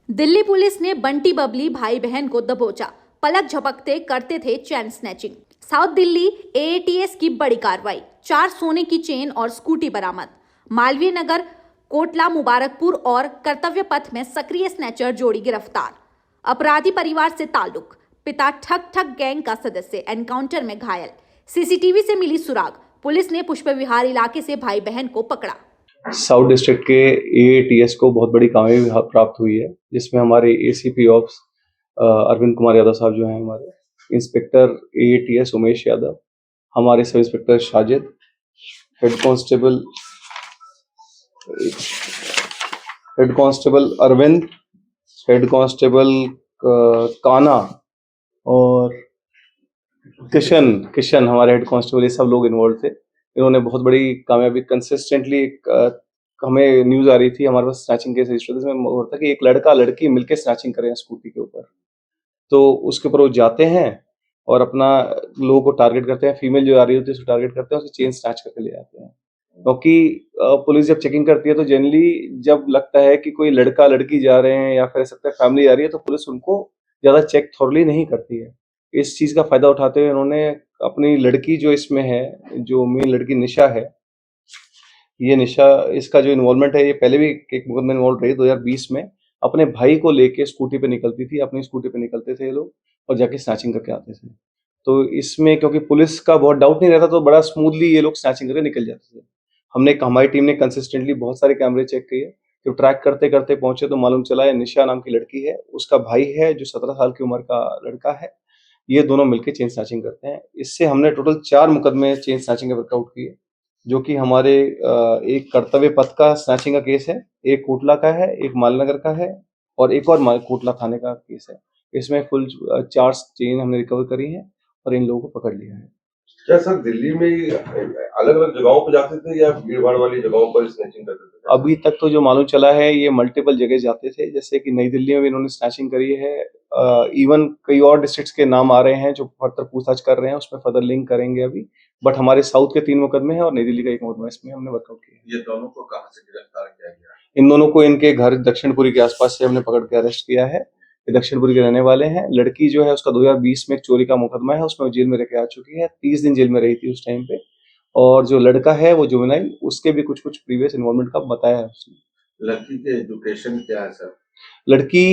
Delhi police ने बंटी बबली भाई बहन को दबोचा, पलक झपकते करते थे चैन स्नैचिंग। साउथ दिल्ली एएटीएस की बड़ी कार्रवाई, 4 सोने की चेन और स्कूटी बरामद। मालवीय नगर, कोटला मुबारकपुर और कर्तव्य पथ में सक्रिय स्नैचर जोड़ी गिरफ्तार। अपराधी परिवार से ताल्लुक, पिता ठग ठग गैंग का सदस्य, एनकाउंटर में घायल। सीसीटीवी से मिली सुराग, पुलिस ने पुष्प विहार इलाके से भाई बहन को पकड़ा। साउथ डिस्ट्रिक्ट के एएटीएस को बहुत बड़ी कामयाबी प्राप्त हुई है, जिसमें हमारे एसीपी ऑफ अरविंद कुमार यादव साहब जो हैं, हमारे इंस्पेक्टर एएटीएस उमेश यादव, हमारे sub inspector Sajid, head constable Arvind, head constable Kana और किशन हमारे हेड कांस्टेबल, ये सब लोग इन्वॉल्व थे। इन्होंने बहुत बड़ी कामयाबी कंसिस्टेंटली हमें न्यूज आ रही थी, हमारे पास स्नैचिंग केस रजिस्टर में होता कि एक लड़का लड़की मिलकर स्नैचिंग कर रहे हैं स्कूटी के ऊपर, तो उसके ऊपर वो जाते हैं और अपना लोगों को टारगेट करते हैं। फीमेल जो आ रही होती है उसको टारगेट करते हैं, उसकी चेन स्नैच करके ले जाते हैं। क्योंकि पुलिस जब चेकिंग करती है तो जनरली जब लगता है कि कोई लड़का लड़की जा रहे हैं या फिर सकता है फैमिली जा रही है, तो पुलिस उनको ज्यादा चेक थॉरली नहीं करती है। इस चीज का फायदा उठाते हुए उन्होंने अपनी लड़की जो इसमें है, जो मेन लड़की निशा है, ये निशा, इसका जो इन्वॉल्वमेंट है, ये पहले भी एक मुकदमे में इन्वॉल्व रही। 2020 में अपने भाई को लेके स्कूटी पे निकलती थी, अपनी स्कूटी पे निकलते थे ये लोग और जाके स्नैचिंग करके आते थे। तो इसमें क्योंकि पुलिस का बहुत डाउट नहीं रहता, तो बड़ा स्मूथली ये लोग स्नैचिंग करके निकल जाते थे। हमारी टीम ने कंसिस्टेंटली बहुत सारे कैमरे चेक किए, तो ट्रैक करते करते पहुंचे तो मालूम चला है निशा नाम की लड़की है, उसका भाई है जो 17 साल की उम्र का लड़का है। ये दोनों मिलकर चेन स्नैचिंग करते हैं। इससे हमने टोटल 4 मुकदमे चेन स्नैचिंग के वर्कआउट किए, जो कि हमारे एक कर्तव्य पथ का स्नैचिंग का केस है, एक कोटला का है, एक मालनगर का है और एक और कोटला थाने का केस है। इसमें कुल 4 चेन हमने रिकवर करी है और इन लोगों को पकड़ लिया है। क्या सर दिल्ली में अलग अलग जगहों पर जाते थे या भीड़ भाड़ वाली जगहों पर स्नैचिंग करते थे? अभी तक तो जो मालूम चला है ये मल्टीपल जगह जाते थे, जैसे कि नई दिल्ली में भी इन्होंने स्नैचिंग करी है। इवन कई और डिस्ट्रिक्ट्स के नाम आ रहे हैं जो फर्दर पूछताछ कर रहे हैं, उसमें फर्दर लिंक करेंगे अभी। बट हमारे साउथ के 3 मुकदमे हैं और नई दिल्ली का 1 मुकदमा, इसमें हमने वर्कआउट किया। ये दोनों को कहां से गिरफ्तार किया गया? इन दोनों को इनके घर दक्षिणपुरी के आसपास से हमने पकड़ के अरेस्ट किया है। ये दक्षिणपुरी के रहने वाले हैं। लड़की जो है उसका 2020 में एक चोरी का मुकदमा है, उसमें जेल में रह के आ चुकी है, 30 दिन जेल में रही थी उस टाइम पे। और जो लड़का है वो जुवेनाइल, उसके भी कुछ प्रीवियस इन्वॉल्वमेंट का बताया है उसने। लड़की के एजुकेशन क्या है सर? लड़की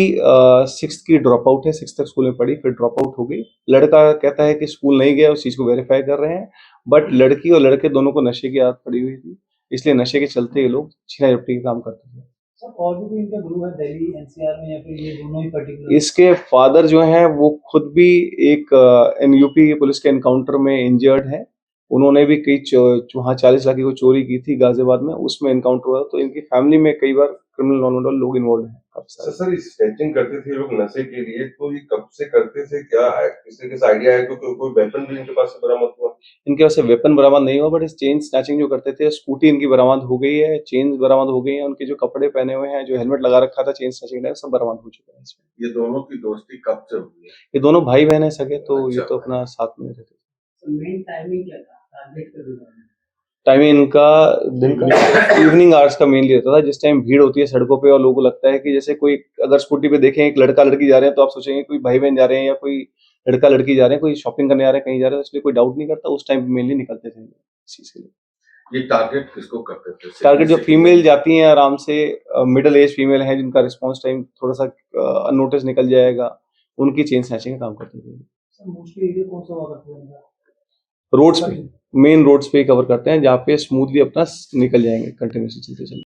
6th की ड्रॉप आउट है, 6th तक स्कूल में पढ़ी, फिर ड्रॉप आउट हो गई। लड़का कहता है कि स्कूल नहीं गया, उस चीज को वेरीफाई कर रहे हैं। बट लड़की और लड़के दोनों को नशे की आदत पड़ी हुई थी, इसलिए नशे के चलते ये लोग छीना झपटी का काम करते थे। सर और भी कोई इनका ग्रुप है दिल्ली एनसीआर में या फिर ये दोनों ही पर्टिकुलर? इसके फादर जो हैं वो खुद भी एक यूपी पुलिस के एनकाउंटर में इंजर्ड है। उन्होंने भी कई वहाँ 40 लाख की चोरी की थी गाजियाबाद में, उसमें एनकाउंटर हुआ। तो इनकी फैमिली में कई बार क्रिमिनल नॉन लोग इन्वॉल्व हैं। सर स्नैचिंग करते थे लोग नशे के लिए, तो ये कब से करते थे, क्या है किसी के आइडिया है? क्योंकि कोई वेपन भी इनके पास से बरामद हुआ? इनके पास से वेपन बरामद नहीं हुआ, बट इस चेन स्नैचिंग जो करते थे, स्कूटी इनकी बरामद हो गई है, चेन बरामद हो गई है, उनके जो कपड़े पहने हुए हैं, जो हेलमेट लगा रखा था चेन स्नैचिंग का, सब बरामद हो चुका है इसमें। ये दोनों की दोस्ती कब से हुई है? ये दोनों भाई बहन है सगे, तो अच्छा, ये तो अपना साथ में रहते थे। मेन टाइमिंग क्या था टारगेट के दौरान? टाइमिंग इनका दिन का इवनिंग आवर्स का मेनली रहता था, जिस टाइम भीड़ होती है सड़कों पे और लोगों को लगता है कि जैसे कोई अगर स्कूटी पे देखें एक लड़का लड़की जा रहे हैं, तो आप सोचेंगे कोई भाई बहन जा रहे हैं या कोई लड़का लड़की जा रहे हैं, कोई शॉपिंग करने आ रहे हैं, कहीं जा रहे हैं, इसलिए कोई डाउट नहीं करता। उस टाइम मेनली निकलते थे इस चीज के लिए। ये टारगेट किसको करते थे? टारगेट जो फीमेल जाती हैं आराम से, मिडिल एज फीमेल है जिनका रिस्पॉन्स टाइम थोड़ा सा अननोटिस निकल जाएगा, उनकी चेन स्नैचिंग का काम करते थे। सर मोस्टली एरिया कौन सा हुआ करता है? रोड्स पे, मेन रोड्स पे कवर करते हैं, जहाँ पे स्मूथली अपना निकल जाएंगे कंटिन्यूसली चलते चलते।